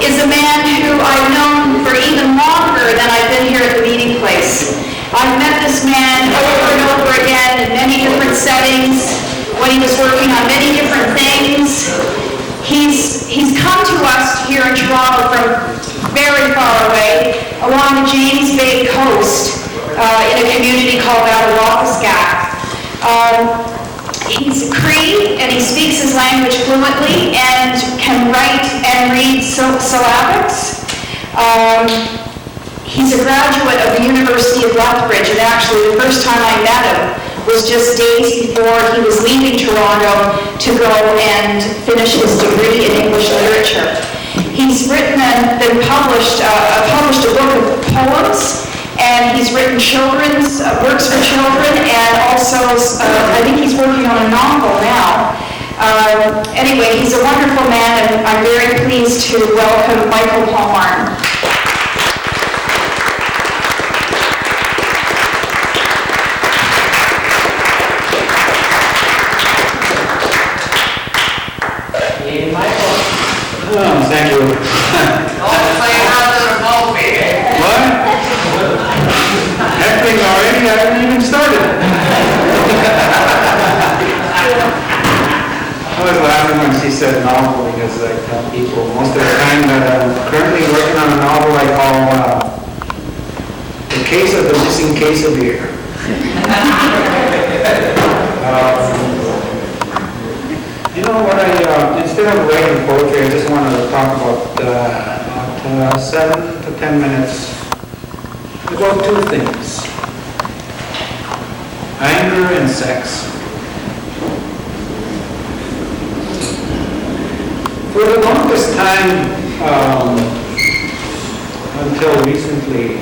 is a man who I've known for even longer than I've been here at the meeting place. I've met this man over and over again in many different settings, when he was working on many different things. He's come to us here in Toronto from very far away, along the James Bay coast, in a community called Attawapiskat. He's Cree, and he speaks his language fluently and can write and read syllabics. He's a graduate of the University of Lethbridge, and actually the first time I met him was just days before he was leaving Toronto to go and finish his degree in English literature. He's written and been published a book of poems, and he's written children's works for children, and also I think he's working on a novel now. Anyway, he's a wonderful man, and I'm very pleased to welcome Michael Palmarn. Hey, Michael. Oh, thank you. What? Hectoring already? I haven't even started. I was laughing when she said novel because I tell people most of the time that I'm currently working on a novel I call The Case of the Missing Case of Beer. You know what, instead of writing poetry, I just wanted to talk about 7 to 10 minutes about two things: anger and sex. For the longest time, until recently,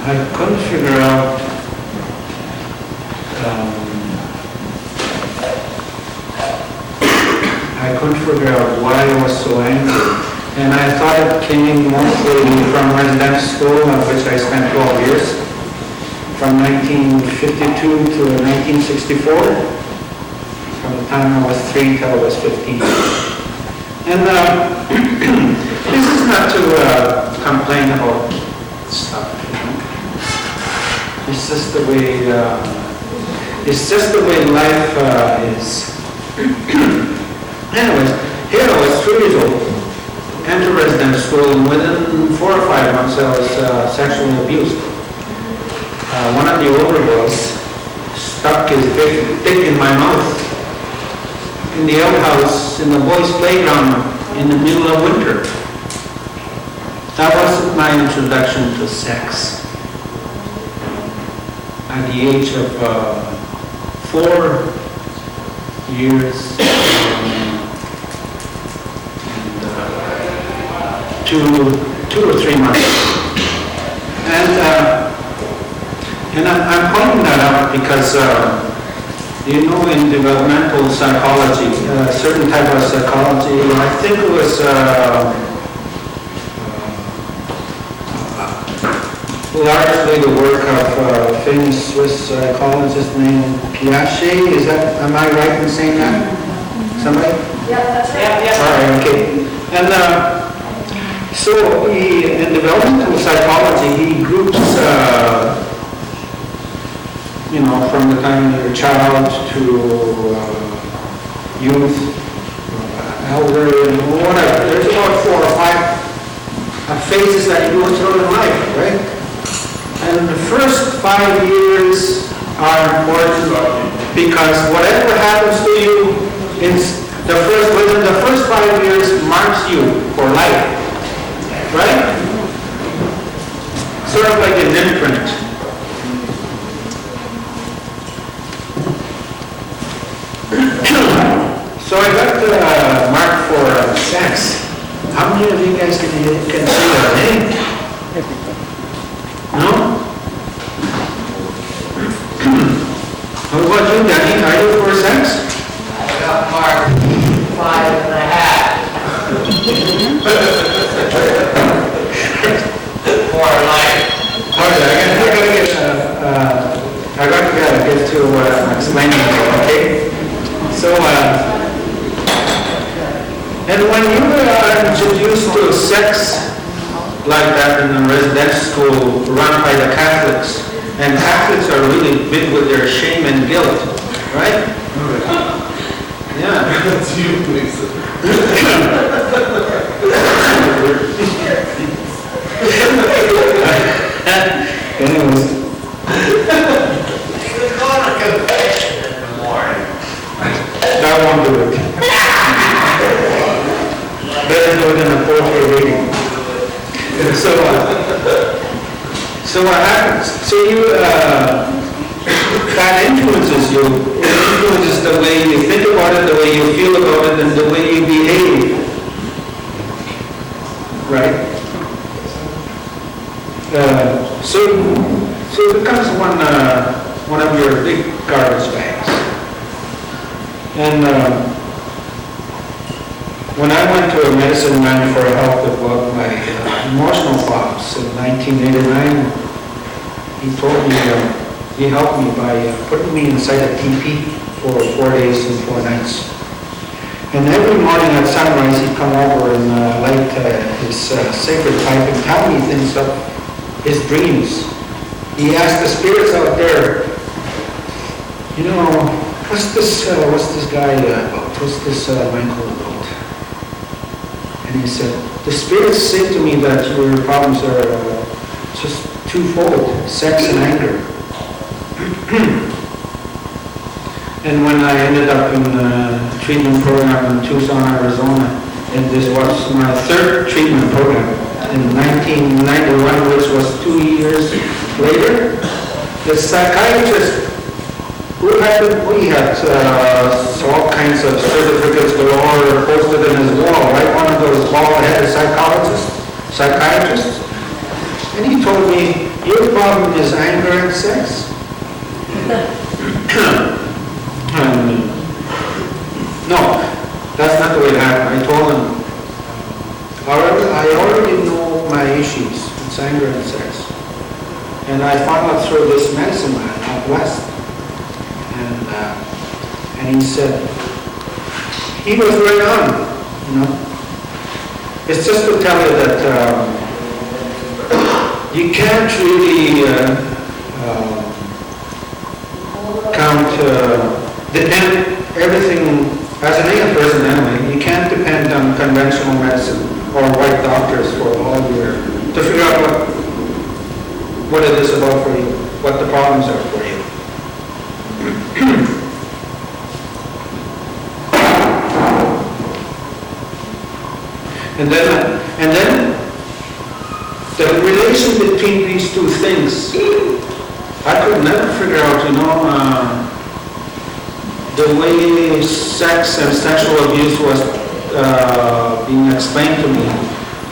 I couldn't figure out why I was so angry. And I thought it came mostly from residential school, of which I spent 12 years, from 1952 to 1964, from the time I was 3 till I was 15. And this is not to complain about stuff, you know. It's just the way life is. Anyways, here I was 3 years old, entered residential school, and within 4 or 5 months I was sexually abused. One of the older boys stuck his dick in my mouth in the outhouse in the boys' playground in the middle of winter. That was my introduction to sex. At the age of 4 years two or 3 months. And I'm pointing that out because you know, in developmental psychology, certain type of psychology, I think it was largely the work of a famous Swiss psychologist named Piaget. Am I right in saying that? Somebody? Yeah, that's right. Yeah. All right, okay. And so in developmental psychology, he groups, you know, from the time you're a child to youth, elder, and whatever. There's about 4 or 5 phases that you go through in life, right? And the first 5 years are important because whatever happens to you within the first 5 years marks you for life. Right? Sort of like an imprint. So I got marked for sex. How many of you guys can say that name? No? How about you, Danny? Are you for sex? I got marked 5.5. For life. Okay, I got to get to explaining it, okay? So, And when you are introduced to sex like that in a residential school run by the Catholics, and Catholics are really big with their shame and guilt, right? Yeah. That's you, Lisa. Anyways, You could go on a confession in the morning. that won't do it. Better do it in a poetry reading. So what happens? So you, that influences you. It influences the way you think about it, the way you feel about it, and the way you behave. Right? So it becomes one of your big garbage bags. And when I went to a medicine man for help about my emotional problems in 1989, he told me, he helped me by putting me inside a teepee for 4 days and 4 nights. And every morning at sunrise, he'd come over and light his sacred pipe and tell me things of his dreams. He asked the spirits out there, you know, what's this guy about? What's this Michael about? And he said, the spirits say to me that your problems are just twofold, sex and anger. And when I ended up in a treatment program in Tucson, Arizona, and this was my third treatment program in 1991, which was 2 years later, the psychiatrist we had all kinds of certificates galore posted in his wall, right? One of those bald-headed psychiatrists. And he told me, your problem is anger and sex. No, that's not the way it happened. I told him, I already know my issues. It's anger and sex. And I found out through this medicine man out west. And he said, he was right on, you know. It's just to tell you that you can't really depend everything, as an A person anyway, you can't depend on conventional medicine or white doctors for all your, to figure out what it is about for you, what the problems are for you. And then the relation between these two things, I could never figure out, you know, the way sex and sexual abuse was being explained to me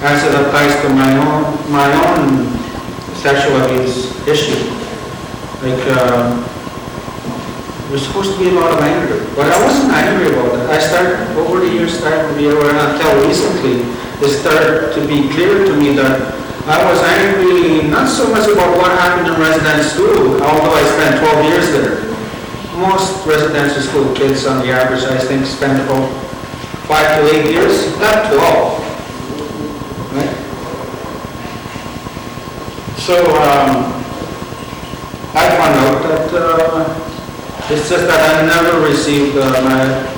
as it applies to my own sexual abuse issue. Like, there's supposed to be a lot of anger, but I wasn't angry about it. I started, over the years, until recently, it started to be clear to me that I was angry not so much about what happened in residential school, although I spent 12 years there. Most residential school kids, on the average, I think, spend about 5 to 8 years, not 12. Right? So, I found out that it's just that I never received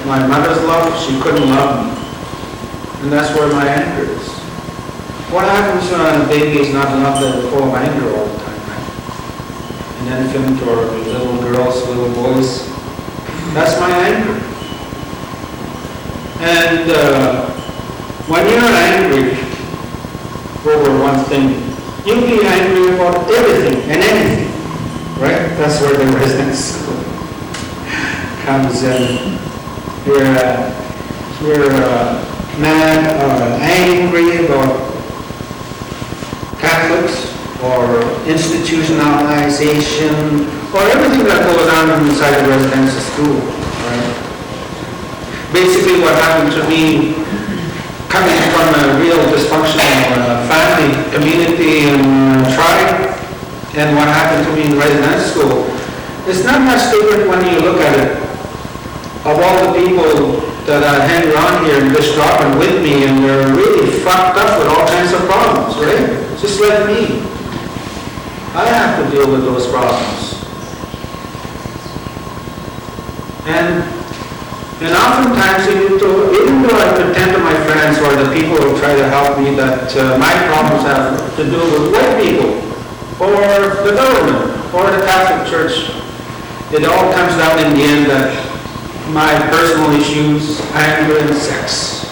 my mother's love. She couldn't love me. And that's where my anger is. What happens when a baby is not loved and full of anger all the time, right? An infant or little girls, little boys. That's my anger. And when you're angry over one thing, you'll be angry about everything and anything, right? That's where the residence comes in. You're mad or angry about Catholics or institutionalization or everything that goes on inside a residential school, right? Basically what happened to me, coming from a real dysfunctional family, community, and tribe, and what happened to me in residential school, it's not much different when you look at it. Of all the people that hang around here and just dropping with me, and they're really fucked up with all kinds of problems, right? Just like me. I have to deal with those problems. And oftentimes, even though I pretend to my friends or the people who try to help me that my problems have to do with white people, or the government, or the Catholic Church, it all comes down in the end that my personal issues, anger and sex.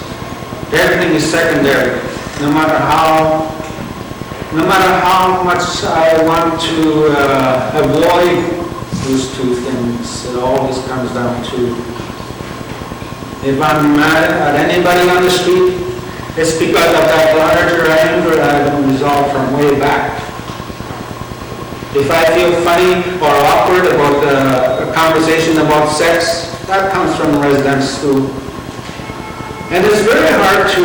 Everything is secondary. No matter how much I want to avoid those two things, it always comes down to, if I'm mad at anybody on the street, it's because of that larger anger that I've resolved from way back. If I feel funny or awkward about a conversation about sex, that comes from residential school. And it's very hard to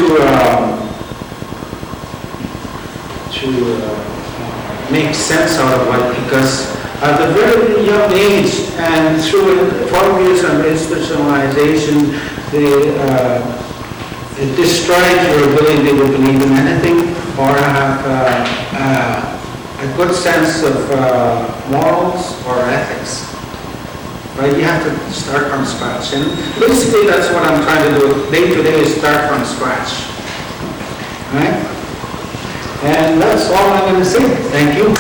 make sense out of it, because at a very young age and through 12 years of institutionalization, it destroys your ability to believe in anything or have a good sense of morals or ethics. Right? You have to start from scratch. And basically that's what I'm trying to do day to day, is start from scratch. Right? And that's all I'm going to say. Thank you.